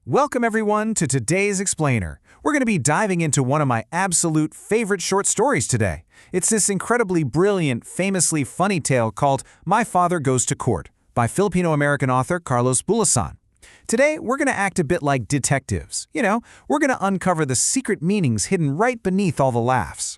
Welcome everyone to today's Explainer. We're going to be diving into one of my absolute favorite short stories today. It's this incredibly brilliant, famously funny tale called My Father Goes to Court by Filipino-American author Carlos Bulosan. Today, we're going to act a bit like detectives. We're going to uncover the secret meanings hidden right beneath all the laughs.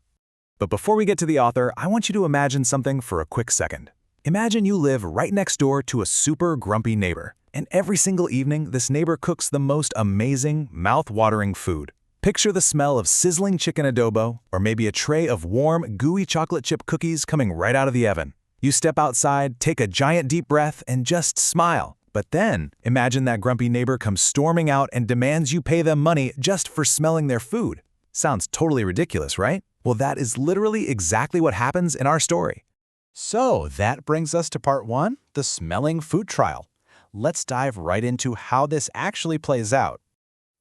But before we get to the author, I want you to imagine something for a quick second. Imagine you live right next door to a super grumpy neighbor. And every single evening, this neighbor cooks the most amazing, mouth-watering food. Picture the smell of sizzling chicken adobo, or maybe a tray of warm, gooey chocolate chip cookies coming right out of the oven. You step outside, take a giant deep breath, and just smile. But then, imagine that grumpy neighbor comes storming out and demands you pay them money just for smelling their food. Sounds totally ridiculous, right? Well, that is literally exactly what happens in our story. So, that brings us to part 1, the smelling food trial. Let's dive right into how this actually plays out.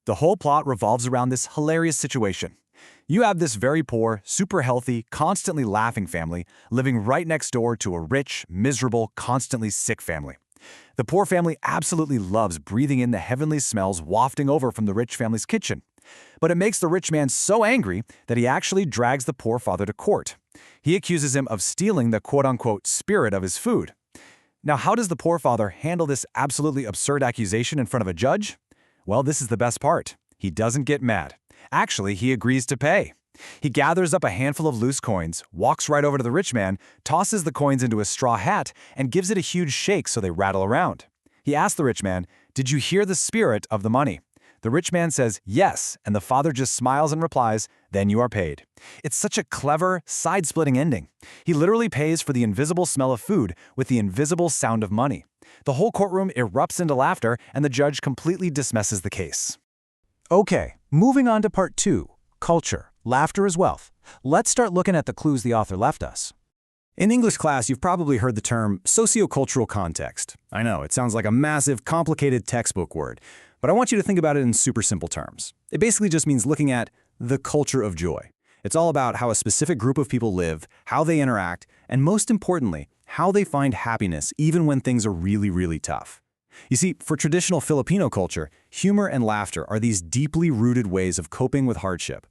The whole plot revolves around this hilarious situation. You have this very poor, super healthy, constantly laughing family living right next door to a rich, miserable, constantly sick family. The poor family absolutely loves breathing in the heavenly smells wafting over from the rich family's kitchen. But it makes the rich man so angry that he actually drags the poor father to court. He accuses him of stealing the quote-unquote spirit of his food. Now, how does the poor father handle this absolutely absurd accusation in front of a judge? Well, this is the best part. He doesn't get mad. Actually, he agrees to pay. He gathers up a handful of loose coins, walks right over to the rich man, tosses the coins into a straw hat, and gives it a huge shake so they rattle around. He asks the rich man, "Did you hear the spirit of the money?" The rich man says, "Yes," and the father just smiles and replies, "Then you are paid." It's such a clever, side-splitting ending. He literally pays for the invisible smell of food with the invisible sound of money. The whole courtroom erupts into laughter, and the judge completely dismisses the case. Okay, moving on to part 2, culture, laughter as wealth. Let's start looking at the clues the author left us. In English class, you've probably heard the term sociocultural context. I know, it sounds like a massive, complicated textbook word, but I want you to think about it in super simple terms. It basically just means looking at the culture of joy. It's all about how a specific group of people live, how they interact, and most importantly, how they find happiness even when things are really, really tough. You see, for traditional Filipino culture, humor and laughter are these deeply rooted ways of coping with hardship.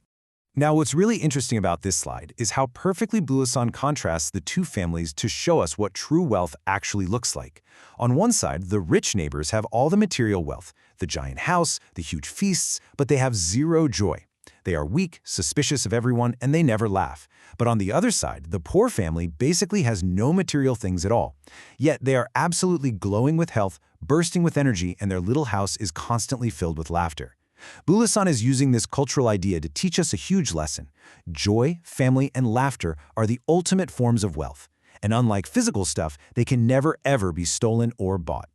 Now, what's really interesting about this slide is how perfectly Bulosan contrasts the two families to show us what true wealth actually looks like. On one side, the rich neighbors have all the material wealth, the giant house, the huge feasts, but they have zero joy. They are weak, suspicious of everyone, and they never laugh. But on the other side, the poor family basically has no material things at all. Yet they are absolutely glowing with health, bursting with energy, and their little house is constantly filled with laughter. Bulosan is using this cultural idea to teach us a huge lesson. Joy, family, and laughter are the ultimate forms of wealth. And unlike physical stuff, they can never ever be stolen or bought.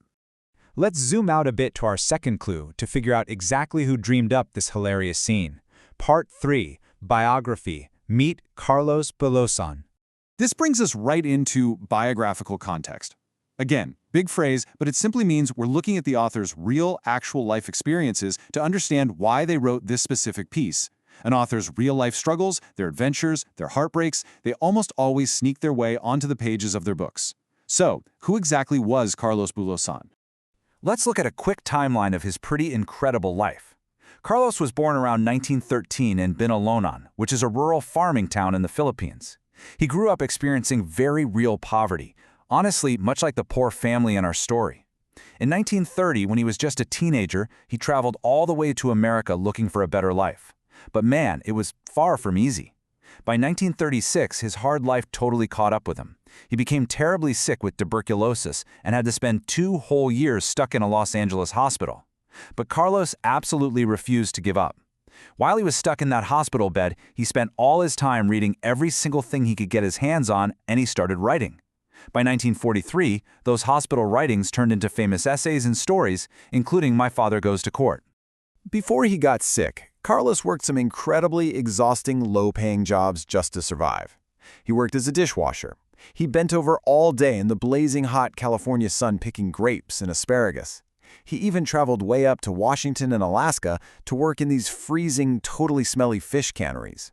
Let's zoom out a bit to our second clue to figure out exactly who dreamed up this hilarious scene. Part 3, Biography. Meet Carlos Bulosan. This brings us right into biographical context. Again, big phrase, but it simply means we're looking at the author's real, actual life experiences to understand why they wrote this specific piece. An author's real-life struggles, their adventures, their heartbreaks, they almost always sneak their way onto the pages of their books. So, who exactly was Carlos Bulosan? Let's look at a quick timeline of his pretty incredible life. Carlos was born around 1913 in Binalonan, which is a rural farming town in the Philippines. He grew up experiencing very real poverty, honestly, much like the poor family in our story. In 1930, when he was just a teenager, he traveled all the way to America looking for a better life. But man, it was far from easy. By 1936, his hard life totally caught up with him. He became terribly sick with tuberculosis and had to spend 2 whole years stuck in a Los Angeles hospital. But Carlos absolutely refused to give up. While he was stuck in that hospital bed, he spent all his time reading every single thing he could get his hands on, and he started writing. By 1943, those hospital writings turned into famous essays and stories, including My Father Goes to Court. Before he got sick, Carlos worked some incredibly exhausting, low-paying jobs just to survive. He worked as a dishwasher. He bent over all day in the blazing hot California sun picking grapes and asparagus. He even traveled way up to Washington and Alaska to work in these freezing, totally smelly fish canneries.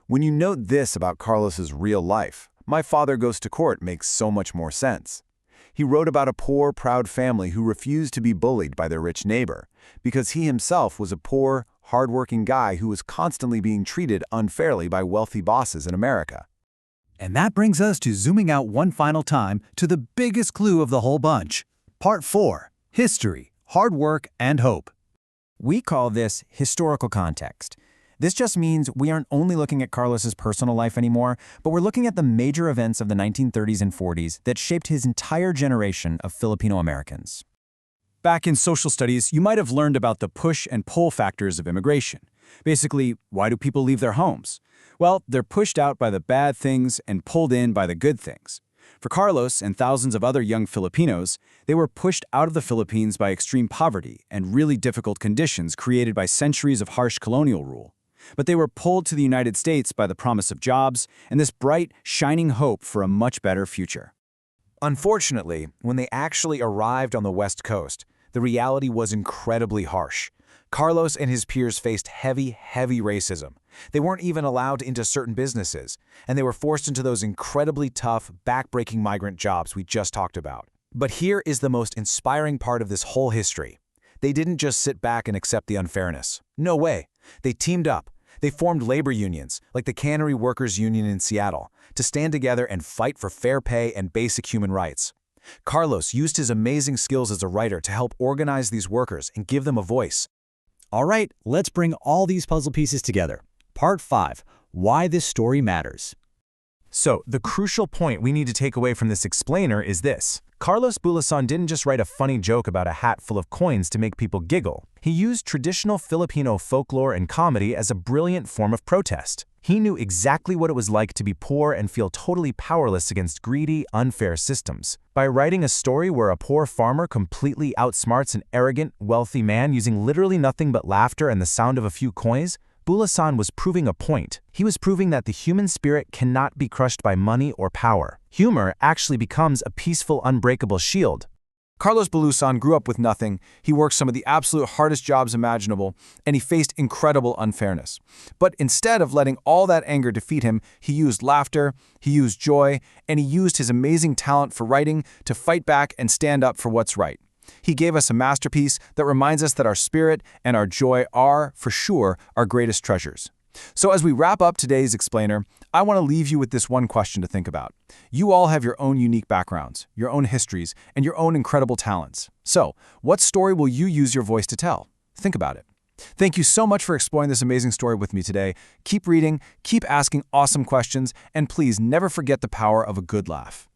When you note this about Carlos's real life, My Father Goes to Court makes so much more sense. He wrote about a poor, proud family who refused to be bullied by their rich neighbor, because he himself was a poor, hardworking guy who was constantly being treated unfairly by wealthy bosses in America. And that brings us to zooming out one final time to the biggest clue of the whole bunch. Part 4. History, Hard Work, and Hope. We call this historical context. This just means we aren't only looking at Carlos's personal life anymore, but we're looking at the major events of the 1930s and 40s that shaped his entire generation of Filipino Americans. Back in social studies, you might have learned about the push and pull factors of immigration. Basically, why do people leave their homes? Well, they're pushed out by the bad things and pulled in by the good things. For Carlos and thousands of other young Filipinos, they were pushed out of the Philippines by extreme poverty and really difficult conditions created by centuries of harsh colonial rule. But they were pulled to the United States by the promise of jobs and this bright, shining hope for a much better future. Unfortunately, when they actually arrived on the West Coast, the reality was incredibly harsh. Carlos and his peers faced heavy racism. They weren't even allowed into certain businesses, and they were forced into those incredibly tough, backbreaking migrant jobs we just talked about. But here is the most inspiring part of this whole history. They didn't just sit back and accept the unfairness. No way. They teamed up. They formed labor unions, like the Cannery Workers Union in Seattle, to stand together and fight for fair pay and basic human rights. Carlos used his amazing skills as a writer to help organize these workers and give them a voice. All right, let's bring all these puzzle pieces together. Part 5. Why this story matters. So, the crucial point we need to take away from this explainer is this. Carlos Bulosan didn't just write a funny joke about a hat full of coins to make people giggle. He used traditional Filipino folklore and comedy as a brilliant form of protest. He knew exactly what it was like to be poor and feel totally powerless against greedy, unfair systems. By writing a story where a poor farmer completely outsmarts an arrogant, wealthy man using literally nothing but laughter and the sound of a few coins, Bulosan was proving a point. He was proving that the human spirit cannot be crushed by money or power. Humor actually becomes a peaceful, unbreakable shield. Carlos Bulosan grew up with nothing. He worked some of the absolute hardest jobs imaginable, and he faced incredible unfairness. But instead of letting all that anger defeat him, he used laughter, he used joy, and he used his amazing talent for writing to fight back and stand up for what's right. He gave us a masterpiece that reminds us that our spirit and our joy are, for sure, our greatest treasures. So as we wrap up today's explainer, I want to leave you with this one question to think about. You all have your own unique backgrounds, your own histories, and your own incredible talents. So, what story will you use your voice to tell? Think about it. Thank you so much for exploring this amazing story with me today. Keep reading, keep asking awesome questions, and please never forget the power of a good laugh.